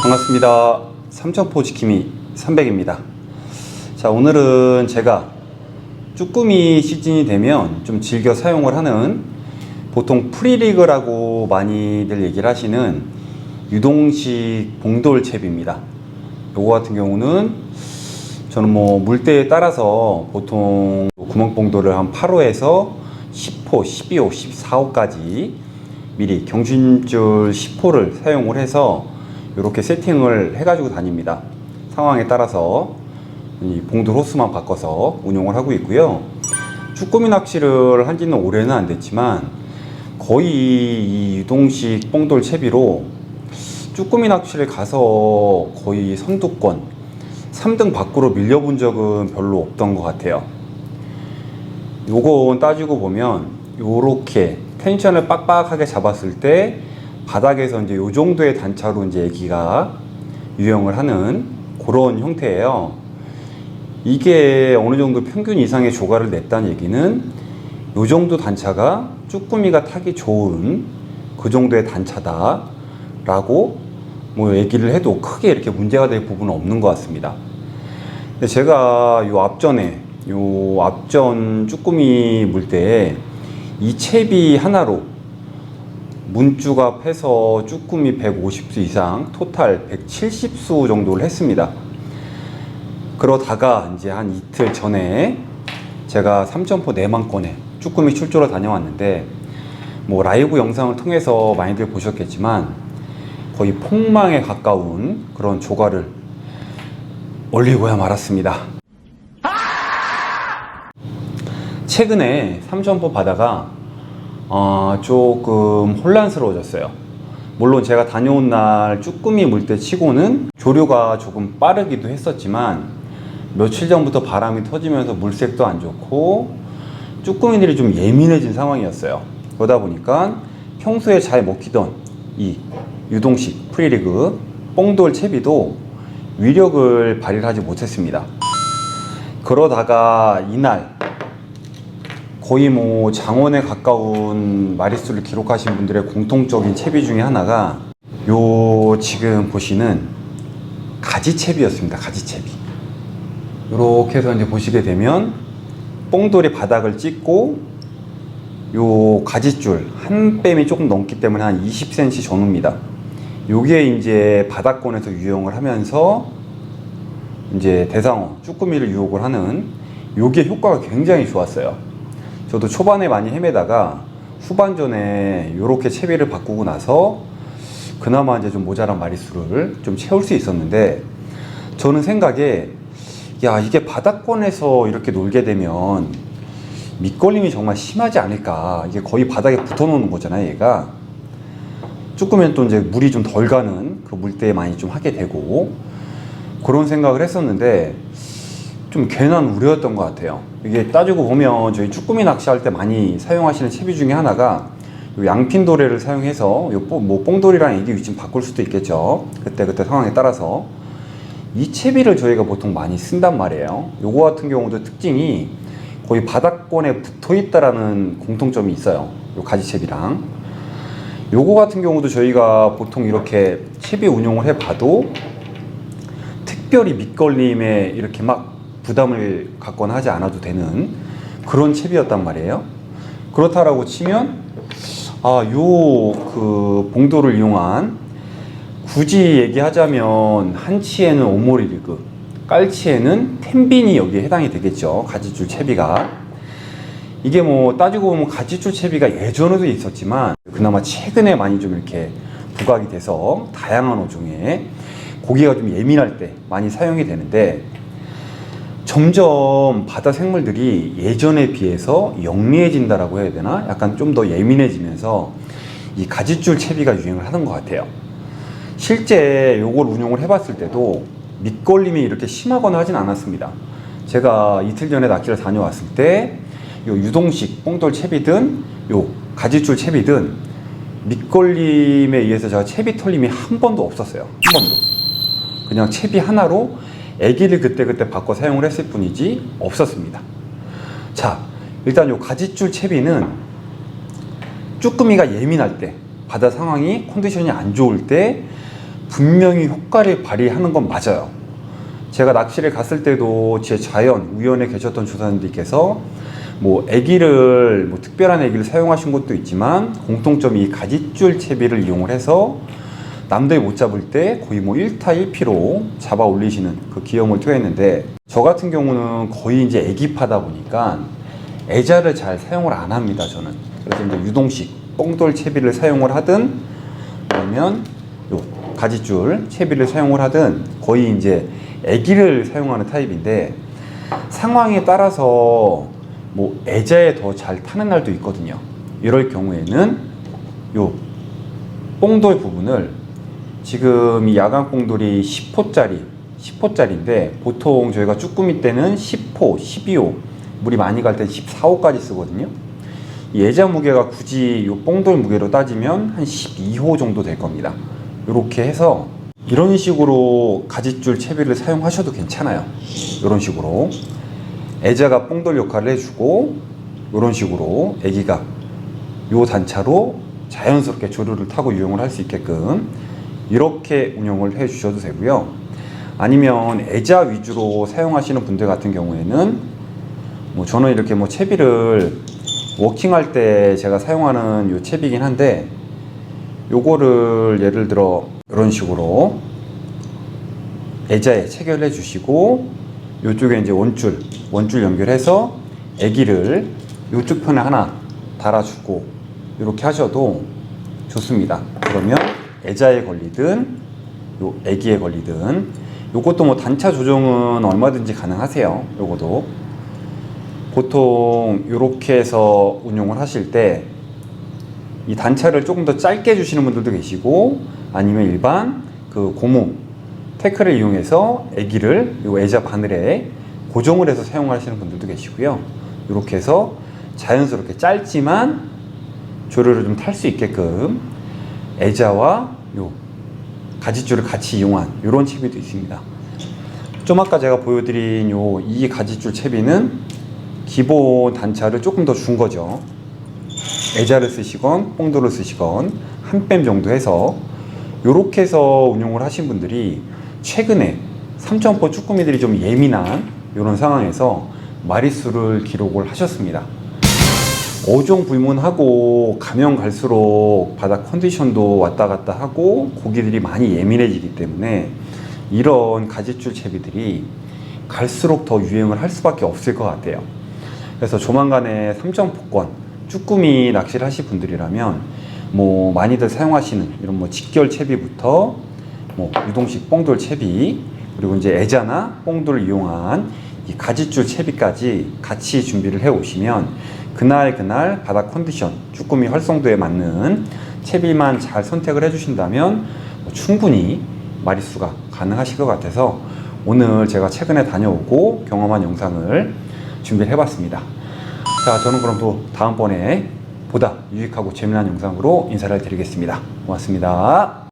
반갑습니다. 삼천포 지킴이 300입니다. 자, 오늘은 제가 쭈꾸미 시즌이 되면 좀 즐겨 사용을 하는, 보통 프리리그라고 많이들 얘기를 하시는 유동식 봉돌채비입니다. 요거 같은 경우는 저는 물때에 따라서 보통 구멍봉돌을 한 8호에서 10호, 12호, 14호까지 미리 경신줄 10호를 사용을 해서 이렇게 세팅을 해가지고 다닙니다. 상황에 따라서 이 봉돌 호수만 바꿔서 운용을 하고 있고요. 쭈꾸미 낚시를 한 지는 오래는 안 됐지만 거의 이 유동식 봉돌 채비로 쭈꾸미 낚시를 가서 거의 선두권 3등 밖으로 밀려본 적은 별로 없던 것 같아요. 요건 따지고 보면 요렇게 텐션을 빡빡하게 잡았을 때 바닥에서 이제 요 정도의 단차로 이제 애기가 유형을 하는 그런 형태예요. 이게 어느 정도 평균 이상의 조과를 냈다는 얘기는 요 정도 단차가 쭈꾸미가 타기 좋은 그 정도의 단차다 라고 얘기를 해도 크게 이렇게 문제가 될 부분은 없는 것 같습니다. 근데 제가 요 앞전 쭈꾸미 물때에 이 채비 하나로 문쭈갑 해서 쭈꾸미 150수 이상 토탈 170수 정도를 했습니다. 그러다가 이제 한 이틀 전에 제가 삼천포 내만권에 쭈꾸미 출조를 다녀왔는데 라이브 영상을 통해서 많이들 보셨겠지만 거의 폭망에 가까운 그런 조과를 올리고야 말았습니다. 최근에 삼천포 바다가 조금 혼란스러워졌어요. 물론 제가 다녀온 날 쭈꾸미 물때 치고는 조류가 조금 빠르기도 했었지만 며칠 전부터 바람이 터지면서 물색도 안 좋고 쭈꾸미들이 좀 예민해진 상황이었어요. 그러다 보니까 평소에 잘 먹히던 이 유동식 프리리그 뽕돌 채비도 위력을 발휘하지 못했습니다. 그러다가 이날 거의 장원에 가까운 마리수를 기록하신 분들의 공통적인 채비 중에 하나가 요 지금 보시는 가지채비였습니다. 가지채비. 이렇게 해서 이제 보시게 되면 뽕돌이 바닥을 찍고 요 가지줄 한 뺨이 조금 넘기 때문에 한 20cm 전후입니다. 요게 이제 바닥권에서 유용을 하면서 이제 대상어 쭈꾸미를 유혹을 하는 요게 효과가 굉장히 좋았어요. 저도 초반에 많이 헤매다가 후반전에 요렇게 채비를 바꾸고 나서 그나마 이제 좀 모자란 마리수를 좀 채울 수 있었는데, 저는 생각에 이게 바닥권에서 이렇게 놀게 되면 밑걸림이 정말 심하지 않을까. 이게 거의 바닥에 붙어 놓는 거잖아요, 얘가. 쭈꾸미는 또 이제 물이 좀 덜 가는 그 물때에 많이 좀 하게 되고, 그런 생각을 했었는데 좀 괜한 우려였던 것 같아요. 이게 따지고 보면 저희 쭈꾸미 낚시할 때 많이 사용하시는 채비 중에 하나가 요 양핀 도래를 사용해서 뽕돌이랑 애기 위치 바꿀 수도 있겠죠. 그때 상황에 따라서 이 채비를 저희가 보통 많이 쓴단 말이에요. 요거 같은 경우도 특징이 거의 바닥권에 붙어 있다라는 공통점이 있어요. 요 가지채비랑. 요거 같은 경우도 저희가 보통 이렇게 채비 운용을 해봐도 특별히 밑걸림에 이렇게 막 부담을 갖거나 하지 않아도 되는 그런 채비였단 말이에요. 그렇다라고 치면 요 봉돌을 이용한, 굳이 얘기하자면 한치에는 오모리 리그, 깔치에는 텐빈이 여기에 해당이 되겠죠. 가지줄 채비가. 이게 따지고 보면 가지줄 채비가 예전에도 있었지만 그나마 최근에 많이 좀 이렇게 부각이 돼서 다양한 어종에 고기가 좀 예민할 때 많이 사용이 되는데, 점점 바다 생물들이 예전에 비해서 영리해진다라고 해야 되나? 약간 좀 더 예민해지면서 이 가지줄 채비가 유행을 하는 것 같아요. 실제 요걸 운용을 해봤을 때도 밑걸림이 이렇게 심하거나 하진 않았습니다. 제가 이틀 전에 낚시를 다녀왔을 때 요 유동식 뽕돌 채비든 요 가지줄 채비든 밑걸림에 의해서 제가 채비 털림이 한 번도 없었어요. 한 번도. 그냥 채비 하나로 애기를 그때그때 바꿔 사용을 했을 뿐이지 없었습니다. 자, 일단 요 가지줄 채비는 쭈꾸미가 예민할 때, 바다 상황이 컨디션이 안 좋을 때 분명히 효과를 발휘하는 건 맞아요. 제가 낚시를 갔을 때도 제 자연 우연에 계셨던 조사님들께서 뭐 애기를 뭐 특별한 애기를 사용하신 것도 있지만 공통점이 이 가지줄 채비를 이용을 해서 남들이 못 잡을 때 거의 뭐 1타 1피로 잡아 올리시는 그 기염을 토했는데, 저 같은 경우는 거의 이제 애기파다 보니까 애자를 잘 사용을 안 합니다, 저는. 그래서 이제 유동식 뽕돌 채비를 사용을 하든 아니면 요 가지줄 채비를 사용을 하든 거의 이제 애기를 사용하는 타입인데, 상황에 따라서 뭐 애자에 더 잘 타는 날도 있거든요. 이럴 경우에는 요 뽕돌 부분을, 지금 이 야간 뽕돌이 10호짜리인데 보통 저희가 쭈꾸미 때는 10호, 12호, 물이 많이 갈 때 14호까지 쓰거든요. 이 애자 무게가 굳이 이 뽕돌 무게로 따지면 한 12호 정도 될 겁니다. 이렇게 해서 이런 식으로 가지줄 채비를 사용하셔도 괜찮아요. 이런 식으로 애자가 뽕돌 역할을 해주고, 이런 식으로 애기가 요 단차로 자연스럽게 조류를 타고 유용을 할 수 있게끔 이렇게 운영을 해 주셔도 되고요. 아니면 애자 위주로 사용하시는 분들 같은 경우에는 뭐 저는 이렇게 뭐 채비를 워킹할 때 제가 사용하는 요 채비긴 한데, 요거를 예를 들어 이런 식으로 애자에 체결해 주시고 요쪽에 이제 원줄 연결해서 애기를 요쪽 편에 하나 달아주고 이렇게 하셔도 좋습니다. 그러면 애자에 걸리든 요 애기에 걸리든, 요것도 뭐 단차 조정은 얼마든지 가능하세요. 요것도 보통 이렇게 해서 운용을 하실 때 이 단차를 조금 더 짧게 주시는 분들도 계시고, 아니면 일반 그 고무 태클을 이용해서 애기를 요 애자 바늘에 고정을 해서 사용하시는 분들도 계시고요. 이렇게 해서 자연스럽게 짧지만 조류를 좀 탈 수 있게끔 애자와 요 가지줄을 같이 이용한 이런 채비도 있습니다. 좀 아까 제가 보여드린 요 이 가지줄 채비는 기본 단차를 조금 더 준 거죠. 애자를 쓰시건 뽕돌을 쓰시건 한 뺨 정도 해서 이렇게 해서 운용을 하신 분들이 최근에 3,000포 쭈꾸미들이 좀 예민한 이런 상황에서 마리수를 기록을 하셨습니다. 어종 불문하고 가면 갈수록 바닥 컨디션도 왔다 갔다 하고 고기들이 많이 예민해지기 때문에 이런 가지줄 채비들이 갈수록 더 유행을 할 수밖에 없을 것 같아요. 그래서 조만간에 3,000포권 쭈꾸미 낚시를 하실 분들이라면 뭐 많이들 사용하시는 이런 뭐 직결 채비부터 뭐 유동식 뽕돌 채비, 그리고 이제 애자나 뽕돌을 이용한 이 가지줄 채비까지 같이 준비를 해 오시면 그날 바닥 컨디션, 쭈꾸미 활성도에 맞는 채비만 잘 선택을 해 주신다면 충분히 마리수가 가능하실 것 같아서 오늘 제가 최근에 다녀오고 경험한 영상을 준비를 해봤습니다. 자, 저는 그럼 또 다음번에 보다 유익하고 재미난 영상으로 인사를 드리겠습니다. 고맙습니다.